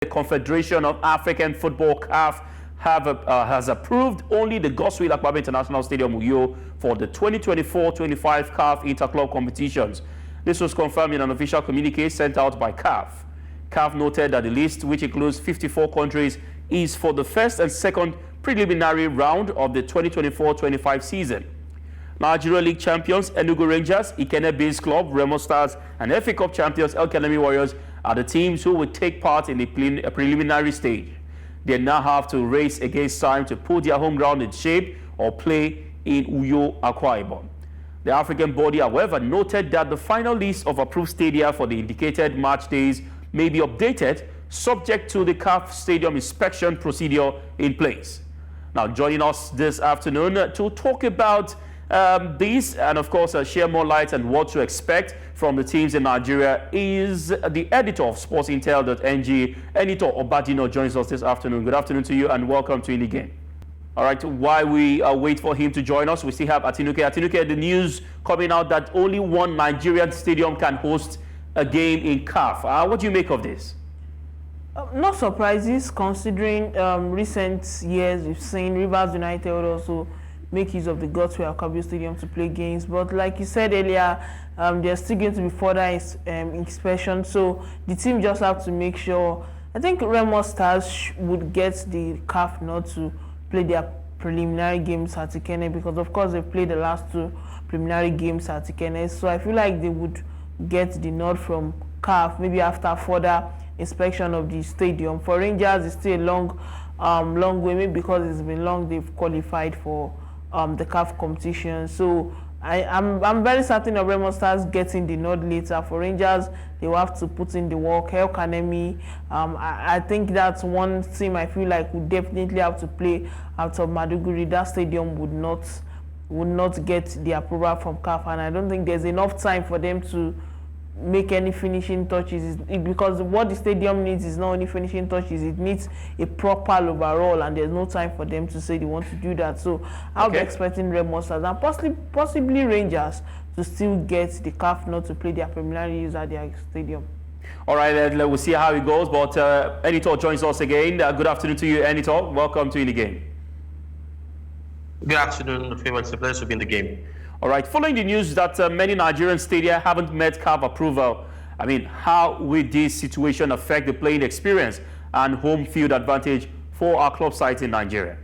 The Confederation of African Football (CAF) has approved only the Godswill Akpabio International Stadium Uyo for the 2024-25 CAF Inter-Club competitions. This was confirmed in an official communiqué sent out by CAF. CAF noted that the list, which includes 54 countries, is for the first and second preliminary round of the 2024-25 season. Nigeria League champions Enugu Rangers, EL-Kanemi Club, Remo Stars, and FA Cup champions EL-Kanemi Warriors are the teams who will take part in the preliminary stage. They now have to race against time to put their home ground in shape or play in Uyo, Akwa Ibom. The African body, however, noted that the final list of approved stadia for the indicated match days may be updated subject to the CAF stadium inspection procedure in place. Now, joining us this afternoon to talk about this and, of course, share more light on what to expect from the teams in Nigeria is the editor of SportsIntel.ng, Enitan Obadina, joins us this afternoon. Good afternoon to you and welcome to In the Game. All right, while we wait for him to join us, we still have Atinuke. Atinuke, the news coming out that only one Nigerian stadium can host a game in CAF. What do you make of this? No surprises, considering recent years we've seen Rivers United would also make use of the Godswill Akpabio Stadium to play games. But like you said earlier, there's still going to be further inspection. So the team just have to make sure. I think Remo Stars would get the CAF nod to play their preliminary games at Ikene, because of course they've played the last two preliminary games at Ikene. So I feel like they would get the nod from CAF maybe after further inspection of the stadium. For Rangers, it's still a long way, maybe because it's been long they've qualified for the CAF competition. So I'm very certain of Remo Stars getting the nod later. For Rangers, they will have to put in the work. EL-Kanemi, I think that's one team I feel like would definitely have to play out of Maiduguri. That stadium would not get the approval from CAF, and I don't think there's enough time for them to make any finishing touches, because what the stadium needs is not only finishing touches, it needs a proper overall, and there's no time for them to say they want to do that. So I'll be expecting Remo Stars and possibly Rangers to still get the CAF not to play their preliminary use at their stadium. All right, we'll see how it goes, but Enitan joins us again. Good afternoon to you, Enitan. Welcome to In the Game. Good afternoon, Favor. It's a pleasure to be in the game. All right, following the news that many Nigerian stadia haven't met CAF approval, I mean, how will this situation affect the playing experience and home field advantage for our club sites in Nigeria?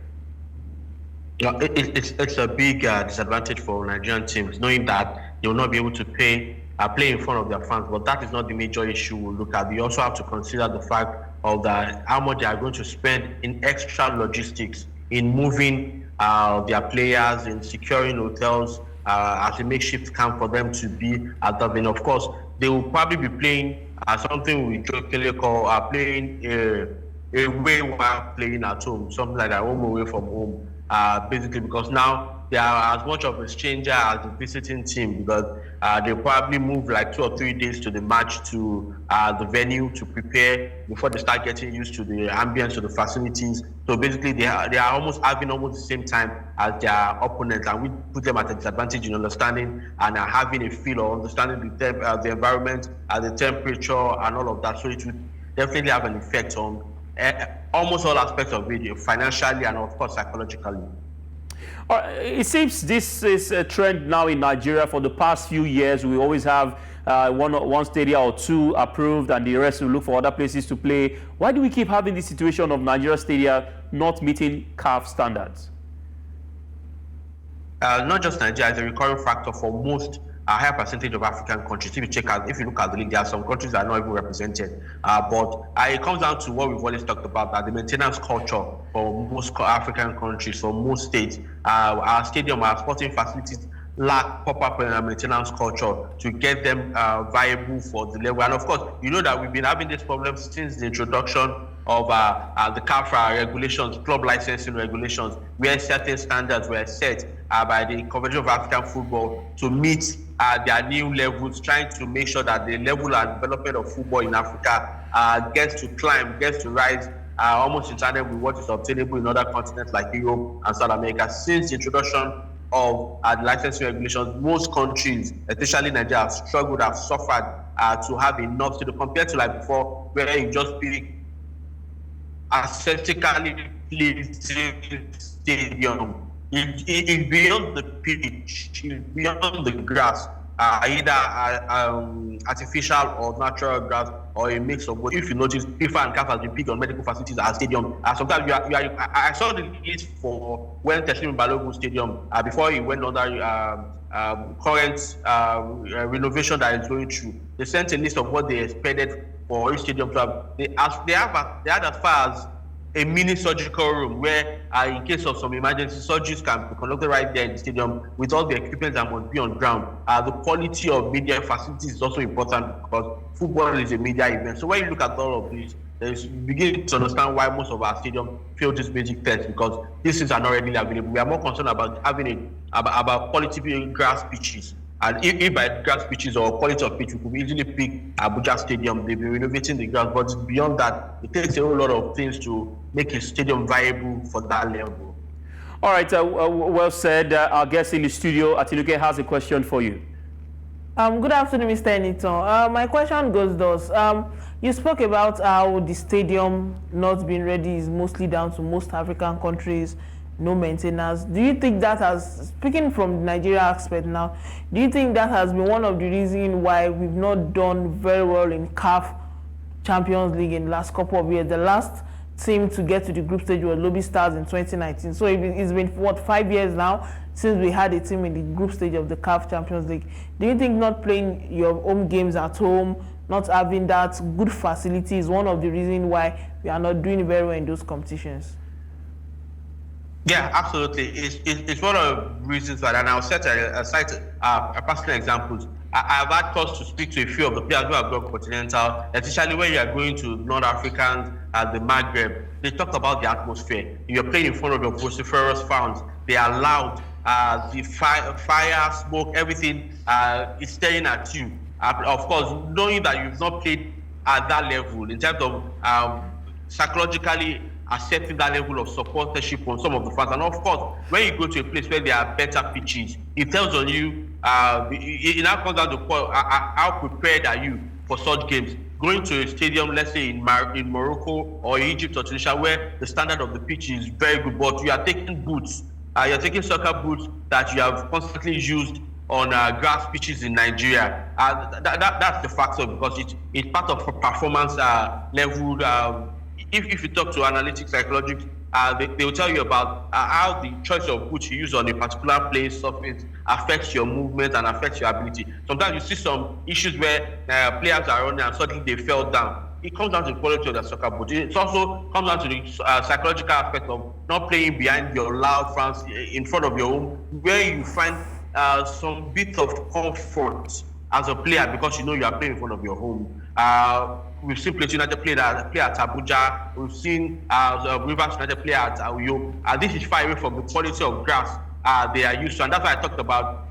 It's a big disadvantage for Nigerian teams, knowing that they will not be able to play in front of their fans. But that is not the major issue we'll look at. We also have to consider the fact of how much they are going to spend in extra logistics, in moving their players, in securing hotels, as a makeshift camp for them to be at that venue. Of course, they will probably be playing something we jokingly call playing away while playing at home, something like that, home away from home, basically, because now they are as much of a stranger as the visiting team, because they probably move like 2 or 3 days to the match, to the venue to prepare before they start getting used to the ambience, to the facilities. So basically, they are almost having almost the same time as their opponents, and we put them at a disadvantage in understanding and having a feel or understanding the environment, the temperature, and all of that. So it would definitely have an effect on almost all aspects of it, financially and of course psychologically. It seems this is a trend now in Nigeria. For the past few years, we always have one stadia or two approved, and the rest will look for other places to play. Why do we keep having this situation of Nigeria stadia not meeting CAF standards? Not just Nigeria, it's a recurring factor for most a higher percentage of African countries. If you look at the league, there are some countries that are not even represented. But it comes down to what we've always talked about, that the maintenance culture for most African countries, for most states, our stadium, our sporting facilities lack proper maintenance culture to get them viable for the level. And of course, you know that we've been having this problem since the introduction of the CAF regulations, club licensing regulations, where certain standards were set by the Confederation of African Football to meet their new levels, trying to make sure that the level and development of football in Africa gets to climb, gets to rise almost in tandem with what is obtainable in other continents like Europe and South America. Since the introduction of the licensing regulations, most countries, especially Nigeria, have struggled, have suffered to have enough to compared to like before, where you just pick aesthetically pleasing stadium. It's beyond the pitch, it's beyond the grass, either artificial or natural grass, or a mix of both. If you notice, FIFA and CAF has been big on medical facilities at stadium. Sometimes I saw the list for when Teslim Balogun Stadium, before he went under current renovation that is going through. They sent a list of what they expected for each stadium to have. They had as far as a mini surgical room where, in case of some emergency, surgeries can be conducted right there in the stadium with all the equipment that must be on ground. The quality of media facilities is also important because football is a media event. So when you look at all of this, you begin to understand why most of our stadiums fail this basic test, because these things are not readily available. We are more concerned about having about quality grass pitches. And if by grass pitches or quality of pitch, we could easily pick Abuja Stadium. They've been renovating the grass, but beyond that, it takes a whole lot of things to make a stadium viable for that level. All right, well said. Our guest in the studio, Atinuke, has a question for you. Good afternoon, Mr. Enitan. My question goes thus. You spoke about how the stadium not being ready is mostly down to most African countries, no maintenance. Do you think that has, speaking from the Nigeria aspect now, do you think that has been one of the reasons why we've not done very well in CAF Champions League in the last couple of years? The last team to get to the group stage was Lobby Stars in 2019. So it's been, what, 5 years now since we had a team in the group stage of the CAF Champions League. Do you think not playing your home games at home, not having that good facility is one of the reasons why we are not doing very well in those competitions? Yeah, absolutely. It's one of the reasons for that. And I'll cite personal examples. I've had cause to speak to a few of the players who have gone continental, especially when you are going to North Africans at the Maghreb. They talked about the atmosphere. You're playing in front of your vociferous fans. They are loud. The fire, smoke, everything is staring at you. Of course, knowing that you've not played at that level in terms of psychologically accepting that level of supportership on some of the fans. And of course, when you go to a place where there are better pitches, it tells on you, it now comes down to how prepared are you for such games. Going to a stadium, let's say in Morocco or Egypt or Tunisia, where the standard of the pitch is very good, but you are taking boots, you're taking soccer boots that you have constantly used on grass pitches in Nigeria. That's the factor, because it's part of a performance level. If you talk to analytics, psychologists, they will tell you about how the choice of boots you use on a particular playing surface affects your movement and affects your ability. Sometimes you see some issues where players are running and suddenly they fell down. It comes down to the quality of the soccer boot. It also comes down to the psychological aspect of not playing behind your loud fans in front of your home, where you find some bit of comfort as a player because you know you are playing in front of your home. We've seen Plateau United play at Abuja. We've seen Rivers United play at Uyo. This is far away from the quality of grass they are used to. And that's why I talked about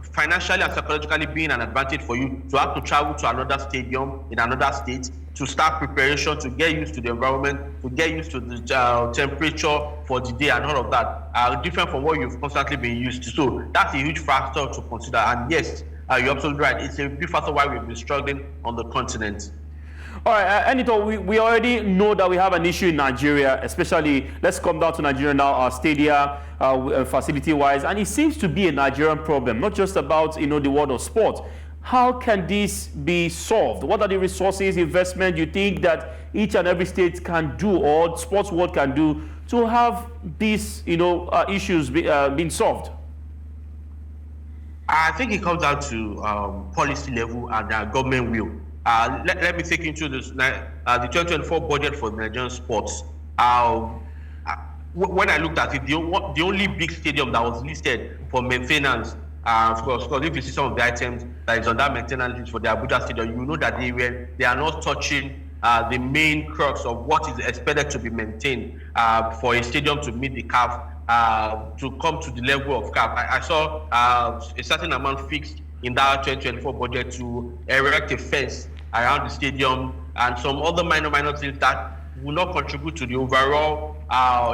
financially and psychologically being an advantage for you to have to travel to another stadium in another state to start preparation, to get used to the environment, to get used to the temperature for the day and all of that, different from what you've constantly been used to. So that's a huge factor to consider. And yes, you're absolutely right. It's a big factor why we've been struggling on the continent. All right, Enitan, we already know that we have an issue in Nigeria, especially, let's come down to Nigeria now, our stadia, facility-wise, and it seems to be a Nigerian problem, not just about, the world of sport. How can this be solved? What are the resources, investment you think that each and every state can do, or sports world can do, to have these, issues being solved? I think it comes down to policy level and government will. Let me take you into this, the 2024 budget for Nigerian sports. When I looked at it, the only big stadium that was listed for maintenance, of course, if you see some of the items that is on that maintenance list for the Abuja Stadium, you know that they are not touching the main crux of what is expected to be maintained for a stadium to meet the CAF, to come to the level of CAF. I saw a certain amount fixed in that 2024 budget to erect a fence around the stadium and some other minor things that will not contribute to the overall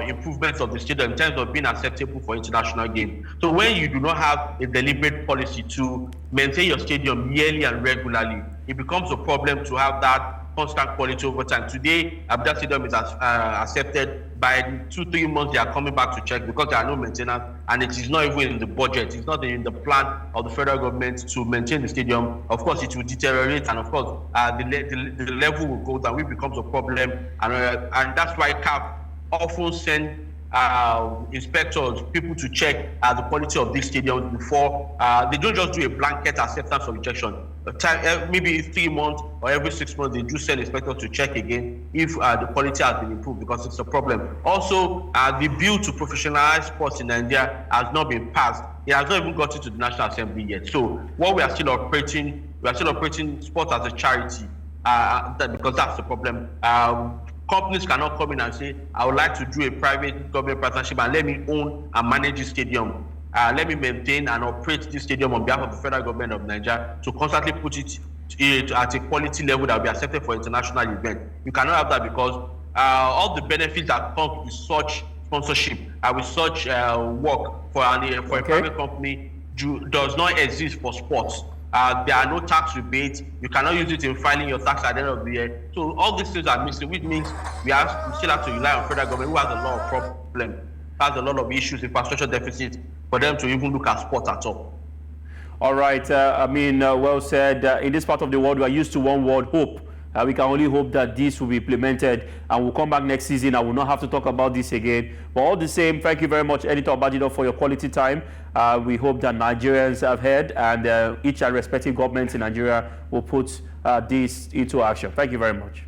improvements of the stadium in terms of being acceptable for international games. So when you do not have a deliberate policy to maintain your stadium yearly and regularly, it becomes a problem to have that constant quality over time. Today, Abuja Stadium is accepted. By 2-3 months, they are coming back to check because there are no maintenance, and it is not even in the budget. It's not in the plan of the federal government to maintain the stadium. Of course, it will deteriorate, and of course, the level will go down, which becomes a problem. And that's why CAF often send inspectors, people to check the quality of these stadiums before they don't just do a blanket acceptance or rejection. Maybe 3 months or every 6 months, they do send inspectors to check again if the quality has been improved, because it's a problem. Also, the bill to professionalize sports in Nigeria has not been passed. It has not even gotten to the National Assembly yet. So what we are still operating sports as a charity, because that's the problem. Companies cannot come in and say, I would like to do a private government partnership and let me own and manage this stadium. Let me maintain and operate this stadium on behalf of the federal government of Nigeria to constantly put it at a quality level that will be accepted for international events. You cannot have that, because all the benefits that come with such sponsorship and with such work for a private company does not exist for sports. There are no tax rebates. You cannot use it in filing your tax at the end of the year. So all these things are missing, which means we still have to rely on federal government, who has a lot of problems, has a lot of issues, infrastructure deficits, for them to even look at sport at all. All right. Well said. In this part of the world, we are used to one word, hope. We can only hope that this will be implemented and we'll come back next season and we'll not have to talk about this again. But all the same, thank you very much, Enitan Obadina, for your quality time. We hope that Nigerians have heard, and each and respective governments in Nigeria will put this into action. Thank you very much.